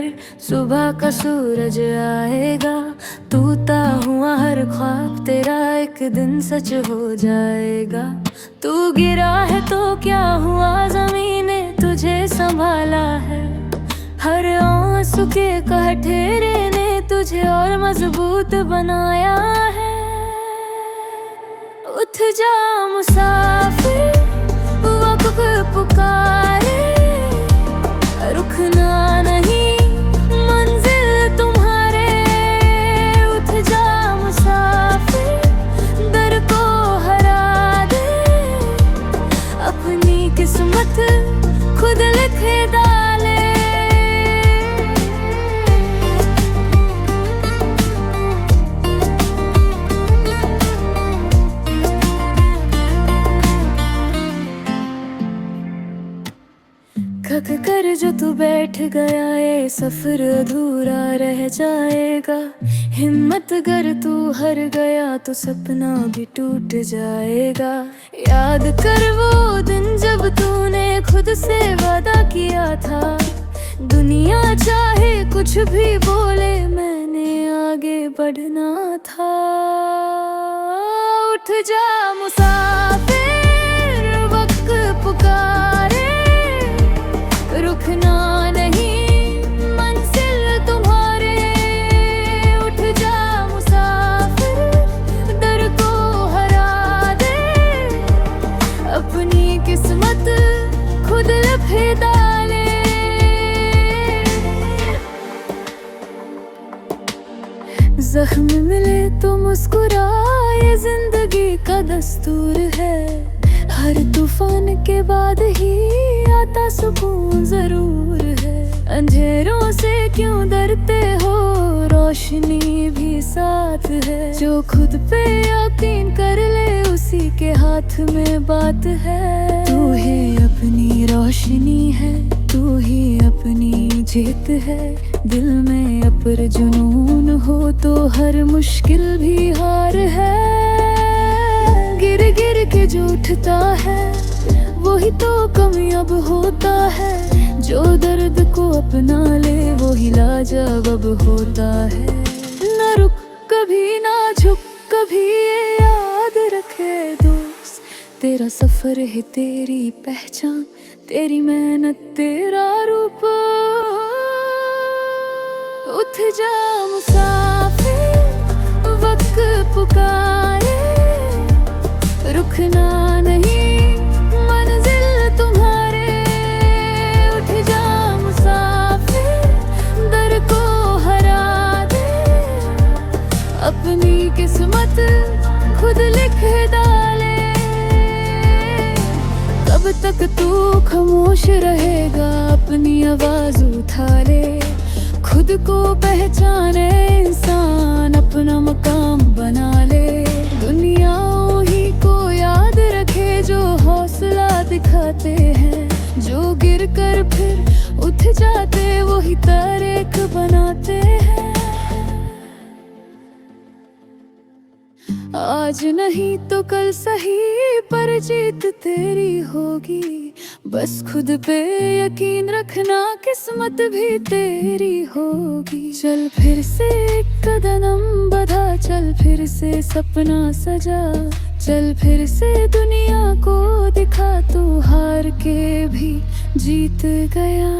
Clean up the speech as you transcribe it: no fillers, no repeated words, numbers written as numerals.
फिर सुबह का सूरज आएगा। टूटा हुआ हर ख्वाब तेरा एक दिन सच हो जाएगा। तू गिरा है तो क्या हुआ, ज़मीन ने तुझे संभाला है। हर आंसू के कहठेरे ने तुझे और मजबूत बनाया है। उठ जा मुसाफिर, वक्त पुकारे, रुकना नहीं मंजिल तुम्हारे। उठ जा मुसाफिर, डर को हरा दे, अपनी किस्मत खुद लिख डाले। थक कर जो तू बैठ गया, ये सफर अधूरा रह जाएगा। हिम्मत कर तू हार गया तो सपना भी टूट जाएगा। याद कर वो दिन जब तूने खुद से वादा किया था। दुनिया चाहे कुछ भी बोले, मैंने आगे बढ़ना था। उठ जा मुसाफिर, वक्त पुकारे, रुकना नहीं मंजिल तुम्हारे। उठ जा मुसाफिर, डर को हरा दे, अपनी किस्मत खुद लिख डाले। जख्म मिले तो मुस्कुराए, जिंदगी का दस्तूर है। हर तूफान के बाद ही आता सुकून जरूर है। अंधेरों से क्यों डरते हो, रोशनी भी साथ है। जो खुद पे यकीन कर ले, उसी के हाथ में बात है। तू ही अपनी रोशनी है, तू ही अपनी जीत है। दिल में अपर जुनून हो तो हर मुश्किल भी हार है। गिर गिर के जो उठता है, वही तो कामयाब होता है। जो दर्द को अपना ले, वही लाजवाब होता है। न रुक कभी ना झुक कभी, ये याद रखे दोस्त। तेरा सफर है तेरी पहचान, तेरी मेहनत तेरा रूप। उठ जा मुसाफिर, वक्त पुकारे, रुकना नहीं मंजिल तुम्हारे। उठ जा मुसाफिर, डर को हरा दे, अपनी किस्मत खुद लिख डाले। कब तक तू खामोश रहेगा, अपनी आवाज उठा ले। खुद को पहचाने इंसान, अपना मकाम बना ले। दुनिया ही को याद रखे जो हौसला दिखाते हैं। जो गिर कर फिर उठ जाते, वही तारीख बनाते हैं। आज नहीं तो कल सही, पर जीत तेरी होगी। बस खुद पे यकीन रखना, किस्मत भी तेरी होगी। चल फिर से एक कदम बढ़ा, चल फिर से सपना सजा। चल फिर से दुनिया को दिखा, तू हार के भी जीत गया।